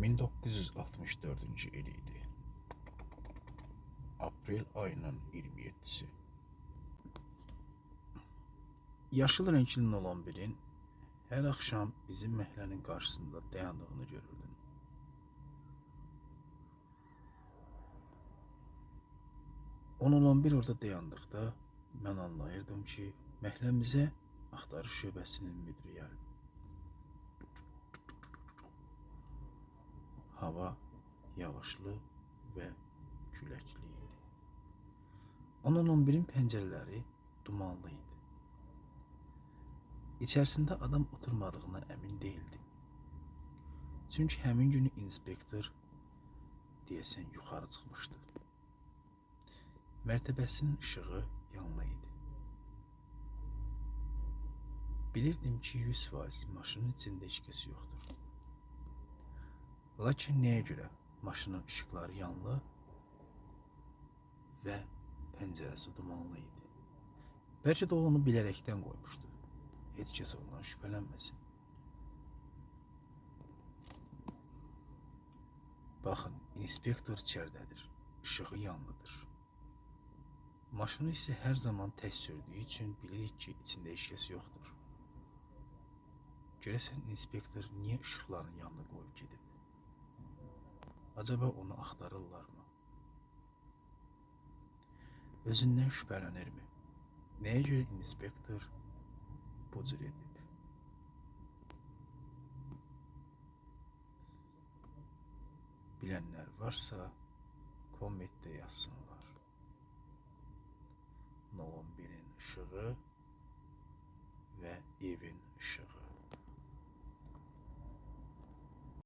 1964-cü il idi. Aprel ayının 27-si. Yaşıl renkli olan birin her akşam bizim məhəllənin qarşısında dayandığını görürdüm. Onun bir orada dayandıqda mən anlayırdım ki, məhəlləmizə axtarış şöbəsinin müdiri gəldi. Hava yağışlı və küləkli idi. 10-11-in pəncərələri dumanlı idi. İçərisində adam oturmadığına əmin değildim. Çünki həmin günü inspektor deyəsən yuxarı çıxmışdı. Mərtəbəsinin ışığı yanlı idi. Bilirdim ki, 100% maşının içində heç kəs yoxdur. Lakin nəyə görə maşının ışıqları yanlı və pəncərəsi dumanlı idi? Bəlkə də o onu bilərəkdən qoymuşdu. Heç kəs ondan şübhələnməsin. Baxın, inspektor içəridədir, ışığı yanlıdır. Maşını isə hər zaman tək sürdüyü üçün bilirik ki, içində heç kəs yoxdur. Görəsən inspektor niyə ışıqların yanına qoyub gedib? Acaba onu axtarırlarmı? Özündən şübhələnirmi? Nəyə görə inspektor bu cür edib? Bilənlər varsa kommentdə yazsınlar. 11'in ışığı ve evin ışığı.